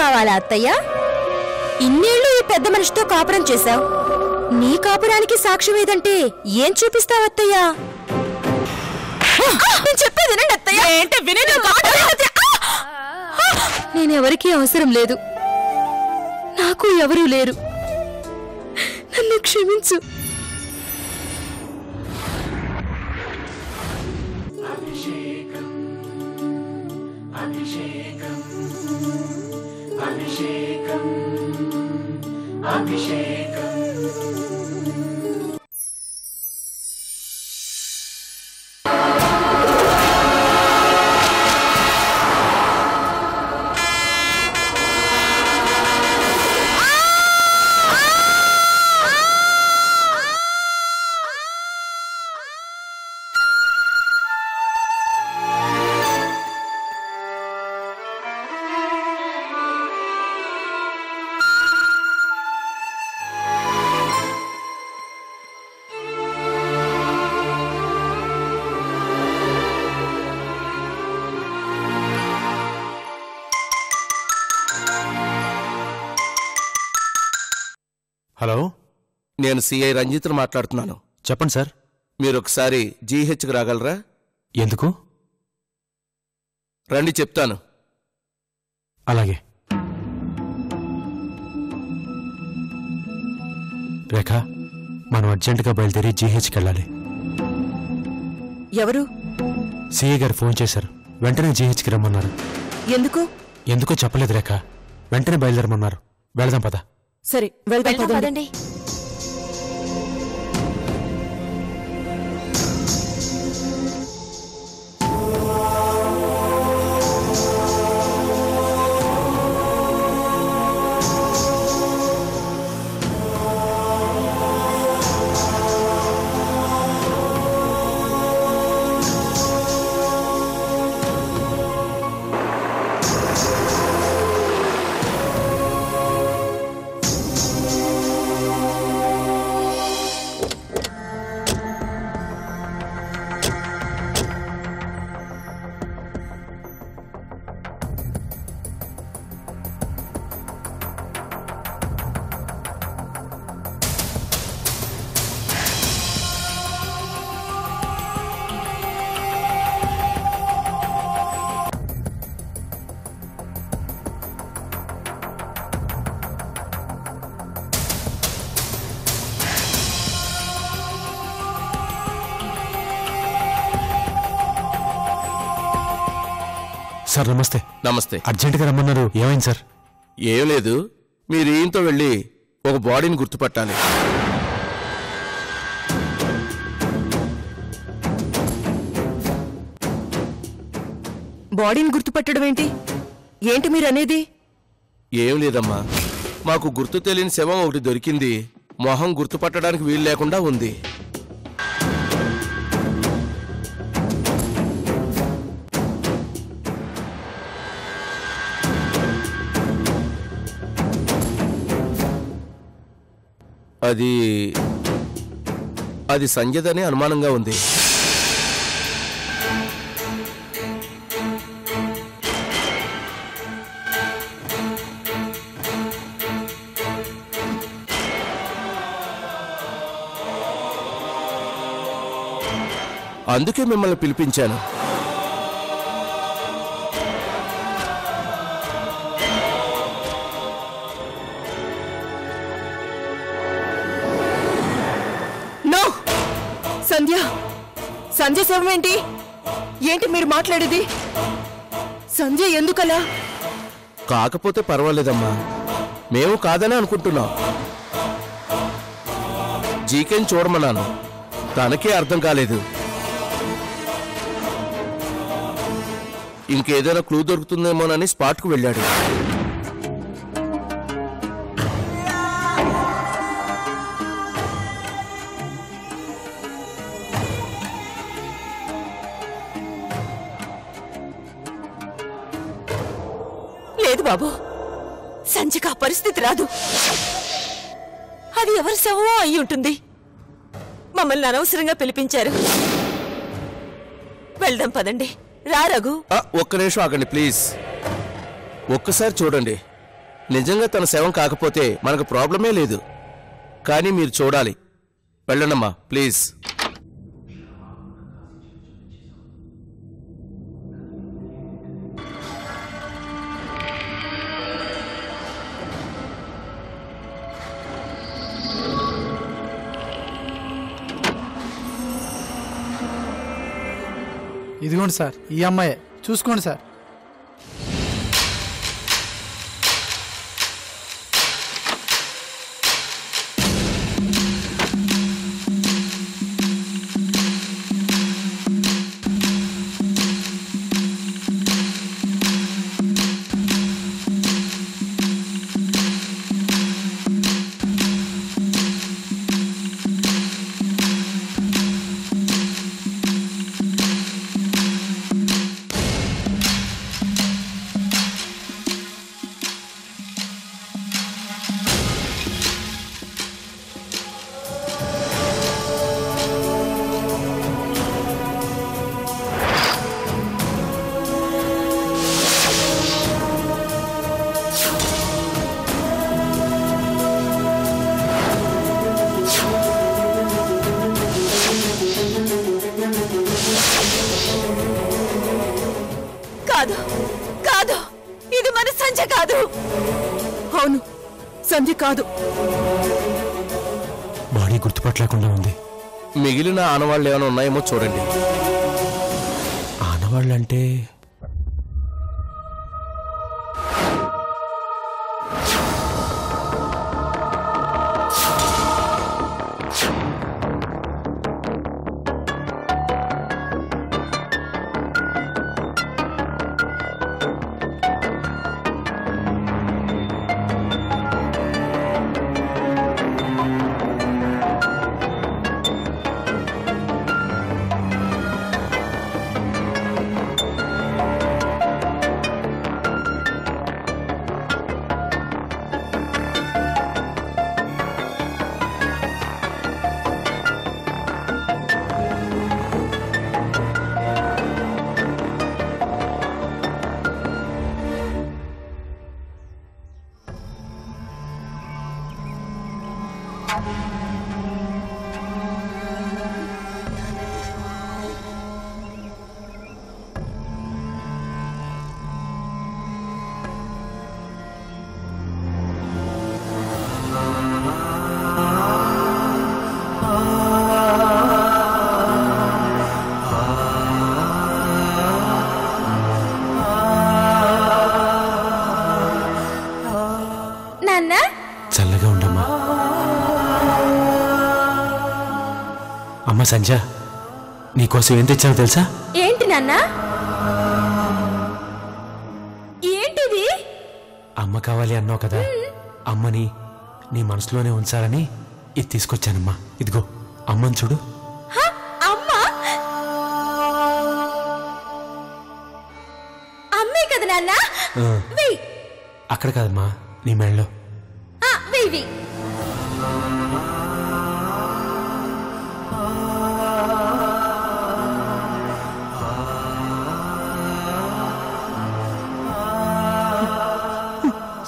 కావాలా అత్తయ్య? ఇన్నేళ్లు ఈ పెద్ద మనిషితో కాపురం చేశావు. నీ కాపురానికి సాక్ష్యం ఏదంటే ఏం చూపిస్తావు అత్తయ్య? చెప్పేది అత్తయ్య. నేనెవరికీ అవసరం లేదు, నాకు ఎవరూ లేరు. నన్ను క్షమించు. హలో, నేను సిఐ రంజిత్ను మాట్లాడుతున్నాను. చెప్పండి సార్. మీరొకసారి జీహెచ్కి రాగలరా? ఎందుకు? రండి చెప్తాను. అలాగే. రేఖ, మనం అర్జెంటుగా బయలుదేరి జీహెచ్కి వెళ్ళాలి. ఎవరు? సిఐ గారు ఫోన్ చేశారు, వెంటనే జీహెచ్కి రమ్మన్నారు. ఎందుకు? ఎందుకో చెప్పలేదు రేఖ, వెంటనే బయలుదేరమన్నారు. వెళదాం పద. సరే, వెళ్దాం పదండి. సార్ నమస్తే. నమస్తే. అర్జెంటుగా రమ్మన్నారు, ఏమైంది సార్? ఏం లేదు, మీరు ఈయంతో వెళ్ళి ఒక బాడీని గుర్తుపట్టాలి. బాడీని గుర్తుపట్టడం ఏంటి? ఏంటి మీరనేది? ఏం లేదమ్మా, మాకు గుర్తు తెలియని శవం ఒకటి దొరికింది. మొహం గుర్తుపట్టడానికి వీలు లేకుండా ఉంది. అది సంజయ్ అనుమానంగా ఉంది. అందుకే మిమ్మల్ని పిలిపించాను. సంజయ్ శవం ఏంటి? ఏంటి మీరు మాట్లాడేది? సంజయ్ ఎందుకలా? కాకపోతే పర్వాలేదమ్మా, మేము కాదని అనుకుంటున్నాం. జీకేని చూడమన్నాను, తనకే అర్థం కాలేదు. ఇంకేదైనా క్లూ దొరుకుతుందేమోనని స్పాట్కు వెళ్ళాడు. లేదు బాబు, సంజయ్కి ఆ పరిస్థితి రాదు. అది ఎవరి శవమో అయి ఉంటుంది. మమ్మల్ని అనవసరంగా పిలిపించారు. వెళ్దాం పదండి. రా రఘు. ఒక్క నిమిషం ఆగండి ప్లీజ్. ఒక్కసారి చూడండి, నిజంగా తన శవం కాకపోతే మనకు ప్రాబ్లమే లేదు. కానీ మీరు చూడాలి. వెళ్ళండమ్మా ప్లీజ్. ఇదిగోండి సార్, ఈ అమ్మాయే, చూసుకోండి సార్. కాదు కాదు, ఇది మన సంధ్య కాదు. అవును, సంధ్య కాదు. బాడీ గుర్తుపట్టలేకుండా ఉంది. మిగిలిన ఆనవాళ్ళు ఏమైనా ఉన్నాయేమో చూడండి. ఆనవాళ్ళంటే చల్లగా ఉండమ్మా. అమ్మ సంజ, నీకోసం ఏం తెచ్చావు తెలుసా? ఏంటి నాన్న? ఏంటిది? అమ్మ కావాలి అన్నావు కదా, అమ్మని నీ మనసులోనే ఉంచాలని ఇది తీసుకొచ్చానమ్మా. ఇదిగో అమ్మని చూడు. అమ్మా? అమ్మే కదా నాన్న? అక్కడ కాదమ్మా, నీ మెళ్ళలో. వెయ్యి.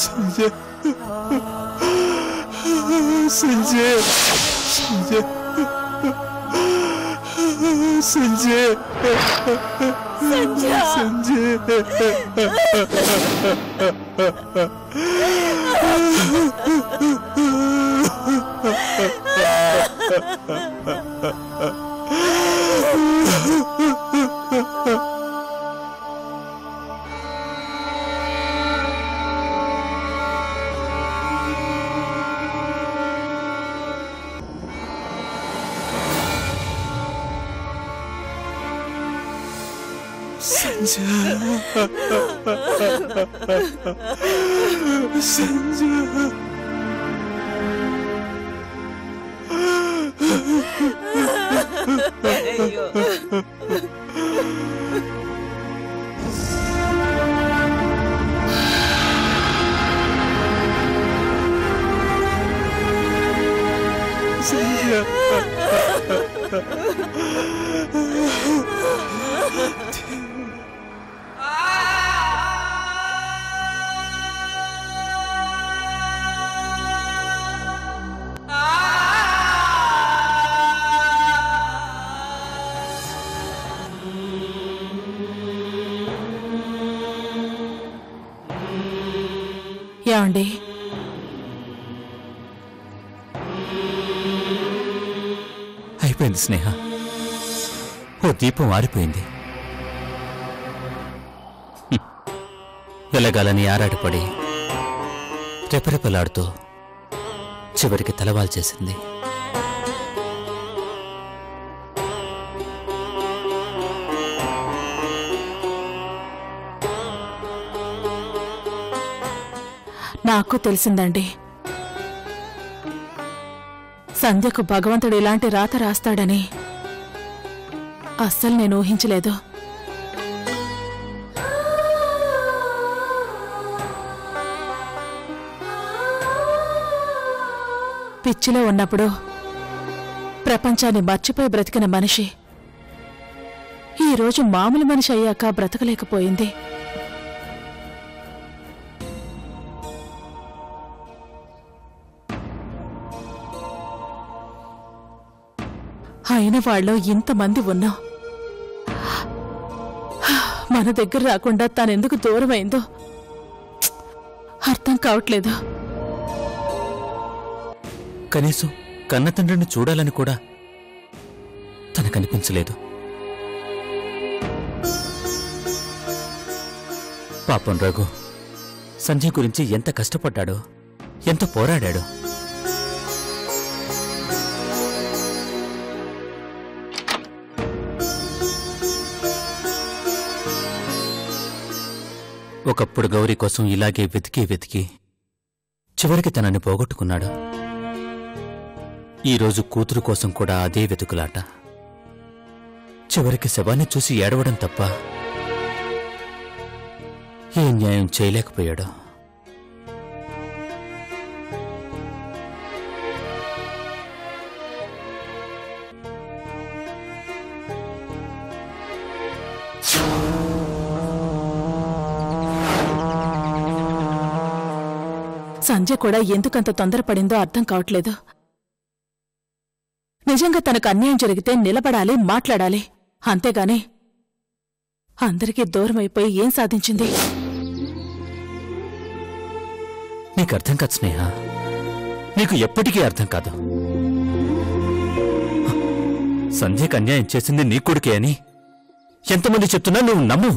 సంజయ్, సంజయ్, సంజయ్, సంజయ్, సంజయ్. ఏమండి, అయిపోయింది స్నేహ. ఓ దీపం ఆరిపోయింది. వెలగాలని ఆరాటపడి రెపరెపలాడుతూ చివరికి తలవాల్చేసింది. నాకు తెలిసిందండి, సంధ్యకు భగవంతుడు ఇలాంటి రాత రాస్తాడని అస్సలు నేను ఊహించలేదు. పిచ్చిలో ఉన్నప్పుడు ప్రపంచాన్ని మర్చిపోయి బ్రతికిన మనిషి ఈరోజు మామూలు మనిషి అయ్యాక బ్రతకలేకపోయింది. అయిన వాళ్ళలో ఇంతమంది ఉన్నాం, మన దగ్గర రాకుండా తనెందుకు దూరమైందో అర్థం కావట్లేదు. కనీసం కన్నతండ్రిని చూడాలని కూడా తనకనిపించలేదు. పాపం రఘు సంజయ్ గురించి ఎంత కష్టపడ్డాడో, ఎంత పోరాడాడో. ఒకప్పుడు గౌరీ కోసం ఇలాగే వెతికి వెతికి చివరికి తనని పోగొట్టుకున్నాడు. ఈరోజు కూతురు కోసం కూడా అదే వెతుకులాట. చివరికి శవాన్ని చూసి ఏడవడం తప్ప ఏ న్యాయం చేయలేకపోయాడు. సంజయ్ కూడా ఎందుకంత తొందరపడిందో అర్థం కావట్లేదు. నిజంగా తనకు అన్యాయం జరిగితే నిలబడాలి, మాట్లాడాలి. అంతేగాని అందరికీ దూరమైపోయి ఏం సాధించింది? నీకు అర్థం కాదు స్నేహ, నీకు ఎప్పటికీ అర్థం కాదు. సంధ్యకు అన్యాయం చేసింది నీ కొడుకే అని ఎంతమంది చెప్తున్నా నువ్వు నమ్ము.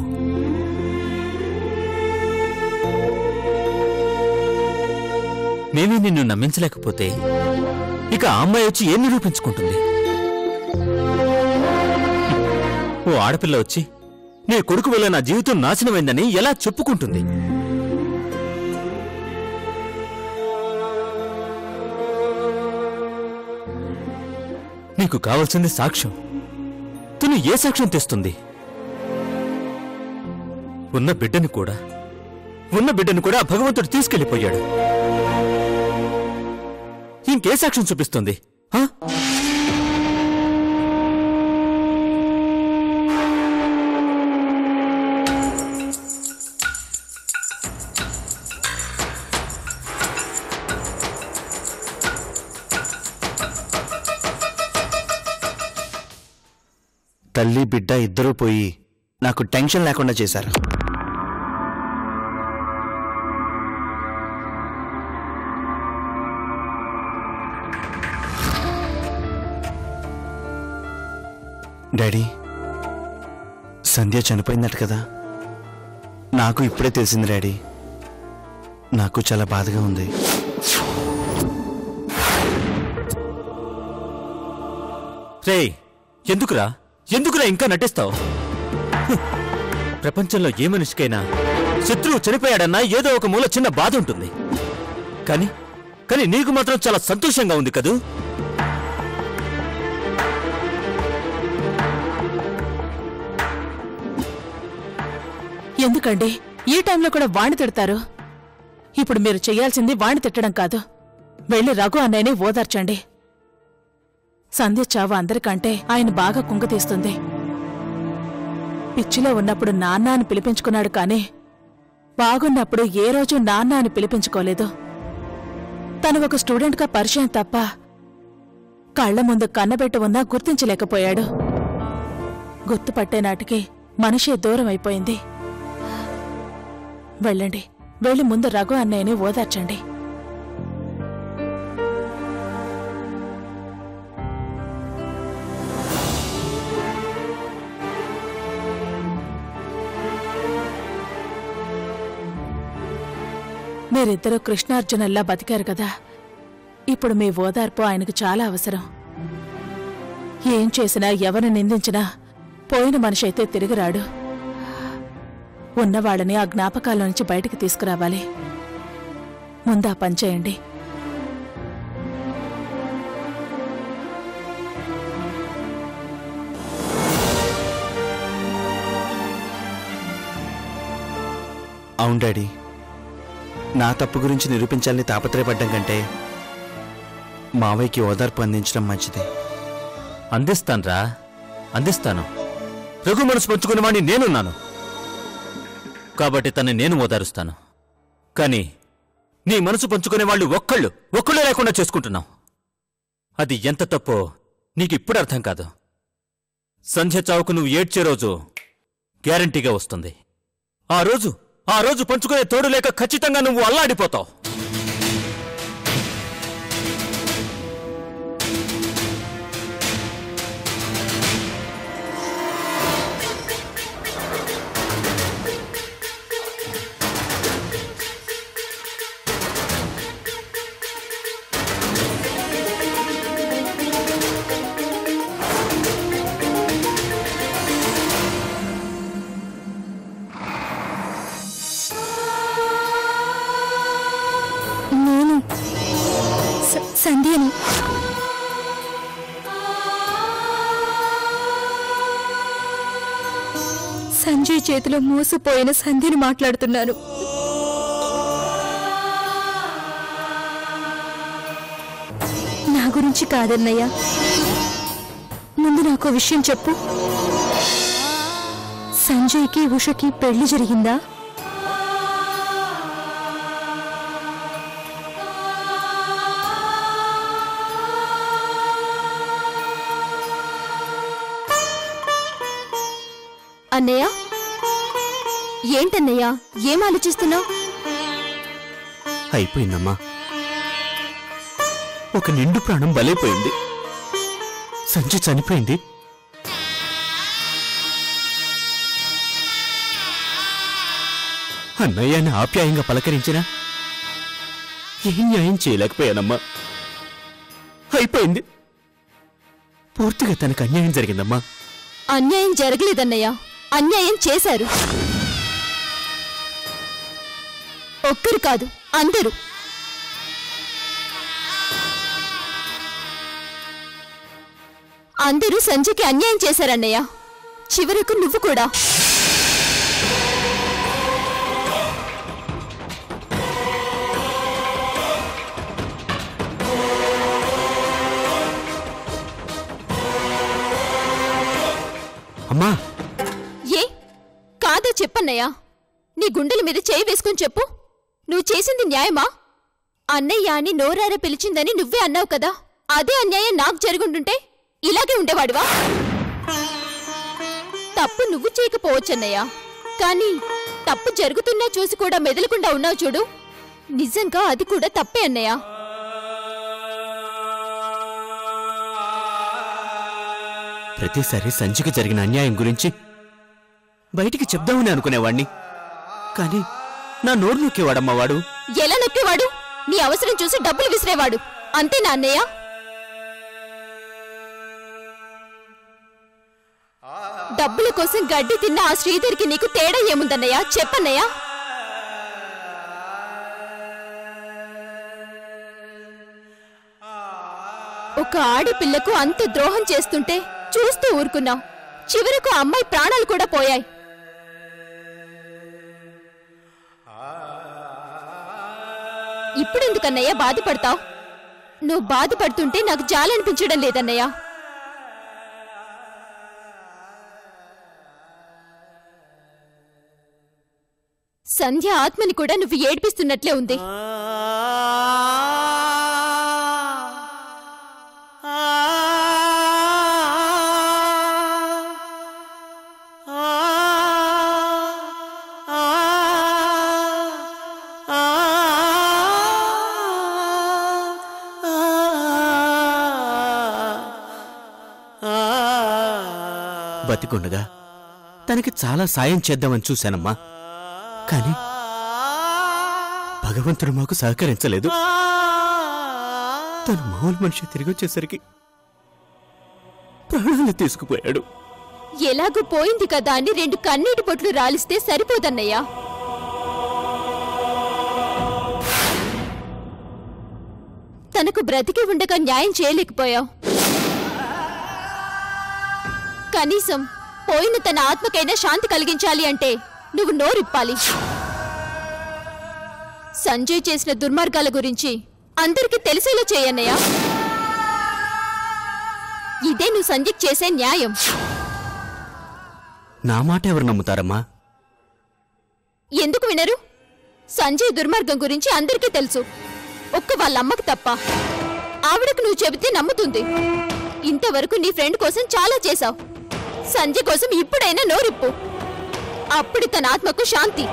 మేమే నిన్ను నమ్మించలేకపోతే ఇక ఆ అమ్మాయి వచ్చి ఏం నిరూపించుకుంటుంది? ఓ ఆడపిల్ల వచ్చి నీ కొడుకు వల్ల నా జీవితం నాశనమైందని ఎలా చెప్పుకుంటుంది? నీకు కావాల్సింది సాక్ష్యం. తను ఏ సాక్ష్యం తెస్తుంది? ఉన్న బిడ్డని కూడా భగవంతుడు తీసుకెళ్లిపోయాడు. ఇంకే సాక్ష్యం చూపిస్తుంది? తల్లి బిడ్డ ఇద్దరూ పోయి నాకు టెన్షన్ లేకుండా చేశారు. డాడీ, సంధ్య చనిపోయిందట కదా? నాకు ఇప్పుడే తెలిసింది డాడీ. నాకు చాలా బాధగా ఉంది. రేయ్, ఎందుకురా ఇంకా నటిస్తావు? ప్రపంచంలో ఏ మనిషికైనా శత్రువు చనిపోయాడన్నా ఏదో ఒక మూల చిన్న బాధ ఉంటుంది. కానీ నీకు మాత్రం చాలా సంతోషంగా ఉంది కదూ? ఎందుకండి ఈ టైంలో కూడా వాణ్ణి తిడతారు? ఇప్పుడు మీరు చెయ్యాల్సింది వాణ్ణి తిట్టడం కాదు, వెళ్ళి రఘు అన్నయ్యని ఓదార్చండి. సంధ్య చావు అందరికంటే ఆయన బాగా కుంగతీస్తుంది. పిచ్చిలో ఉన్నప్పుడు నాన్న అని పిలిపించుకున్నాడు కానీ బాగున్నప్పుడు ఏ రోజు నాన్న అని పిలిపించుకోలేదు. తను ఒక స్టూడెంట్గా పరిచయం తప్ప కళ్ల ముందు కన్నబెట్టి ఉన్నా గుర్తించలేకపోయాడు. గుర్తుపట్టే నాటికి మనిషి దూరం అయిపోయింది. వెళ్ళండి, వెళ్ళి ముందు రఘు అన్నయ్యని ఓదార్చండి. మీరిద్దరూ కృష్ణార్జునల్లా బతికారు కదా, ఇప్పుడు మీ ఓదార్పు ఆయనకు చాలా అవసరం. ఏం చేసినా ఎవరిని నిందించినా పోయిన మనిషి అయితే తిరిగిరాడు. ఉన్నవాళ్ళని ఆ జ్ఞాపకాల నుంచి బయటికి తీసుకురావాలి. ముందా పనిచేయండి. అవును డాడీ, నా తప్పు గురించి నిరూపించాలని తాపత్రయపడ్డం కంటే మావయ్యకి ఓదార్పు అందించడం మంచిది. అందిస్తాన్రా, అందిస్తాను. రఘు మనసు పంచుకునేవాణ్ణి నేనున్నాను కాబట్టి తన్ని నేను ఓదారుస్తాను. కానీ నీ మనసు పంచుకునేవాళ్ళు ఒక్కళ్ళు లేకుండా చేసుకుంటున్నావు. అది ఎంత తప్పో నీకిప్పుడు అర్థం కాదు. సంధ్య చావుకు నువ్వు ఏడ్చే రోజు గ్యారంటీగా వస్తుంది. ఆ రోజు పంచుకునే తోడు లేక ఖచ్చితంగా నువ్వు అల్లాడిపోతావు. సంధ్యని సంజయ్ చేతిలో మోసపోయిన సంధ్యని మాట్లాడుతున్నాను. నా గురించి కాదన్నయ్య, ముందు నాకు విషయం చెప్పు. సంజయ్కి ఉషకి పెళ్లి జరిగిందా? అన్నయ్య, ఏంటన్నయ్య, ఏం ఆలోచిస్తున్నావు? అయిపోయిందమ్మా, ఒక నిండు ప్రాణం బలైపోయింది. సంజయ్ చనిపోయింది. అన్నయ్యని ఆప్యాయంగా పలకరించినా ఏం న్యాయం చేయలేకపోయానమ్మా. అయిపోయింది. పూర్తిగా తనకు అన్యాయం జరిగిందమ్మా. అన్యాయం జరగలేదన్నయ్య, అన్యాయం చేశారు. ఒక్కరు కాదు, అందరూ. అందరూ సంజయ్కి అన్యాయం చేశారన్నయ్య, చివరకు నువ్వు కూడా. అమ్మా, ఏ కాదో చెప్పన్నయ్యా, నీ గుండెల మీద చేయి వేసుకుని చెప్పు. నువ్వు చేసింది న్యాయమా? అన్నయ్య అని నోరారా పిలిచిందని నువ్వే అన్నావు కదా, అదే అన్యాయం నాకు జరుగుంటుంటే ఇలాగే ఉండేవాడివా? తప్పు నువ్వు చేయకపోవచ్చన్నయ్యా, కానీ తప్పు జరుగుతున్నా చూసి కూడా మెదలకుండా ఉన్నావు చూడు, నిజంగా అది కూడా తప్పే అన్నయ్యా. ప్రతిసారి సంజయ్కి జరిగిన అన్యాయం గురించి బయటికి చెప్దామని అనుకునేవాణ్ణి, కానీ నా నోరు నొక్కేవాడమ్మా వాడు. ఎలా నొక్కేవాడు? నీ అవసరం చూసి డబ్బులు విసిరేవాడు, అంతేనా అన్నయ్య? డబ్బుల కోసం గడ్డి తిన్న ఆ శ్రీధర్కి నీకు తేడా ఏముందన్నయ్యా? చెప్పన్నయ్యా. ఒక ఆడపిల్లకు అంత ద్రోహం చేస్తుంటే చూస్తూ ఊరుకున్నావు, చివరకు అమ్మాయి ప్రాణాలు కూడా పోయాయి. ఇప్పుడెందుకన్నయ్యా బాధపడతావు? నువ్వు బాధపడుతుంటే నాకు జాలనిపించడం లేదన్నయ్యా. సంధ్య ఆత్మని కూడా నువ్వు ఏడ్పిస్తున్నట్లే ఉంది. బతికుండగా తనకి చాలా సాయం చేద్దామని చూశానమ్మా. కానీ భగవంతుడు మాకు సహకరించలేదు. తను మామూలు మనిషి తిరిగి వచ్చేసరికి ప్రాణాలు తీసుకుపోయాడు. ఎలాగూ పోయింది కదా అని 2 కన్నీటి బొట్లు రాలిస్తే సరిపోదన్నయ్యా. తనకు బ్రతికి ఉండగా న్యాయం చేయలేకపోయావు. కనీసం పోయిన తన ఆత్మకైనా శాంతి కలిగించాలి అంటే నువ్వు నోరిప్పాలి. సంజయ్ చేసిన దుర్మార్గాల గురించి అందరికీ తెలిసేలా చేయన్నయ్యా. ఇదే నువ్వు సంజయ్ చేసే న్యాయం. నా మాట ఎవరు నమ్ముతారమ్మా? ఎందుకు వినరు? సంజయ్ దుర్మార్గం గురించి అందరికీ తెలుసు, ఒక్క వాళ్ళ అమ్మకు తప్ప. ఆవిడకు నువ్వు చెబితే నమ్ముతుంది. ఇంతవరకు నీ ఫ్రెండ్ కోసం చాలా చేశావు. సంజయ్ కోసం ఇప్పుడైనా నోరిప్పు. అప్పుడు తన ఆత్మకు శాంతి.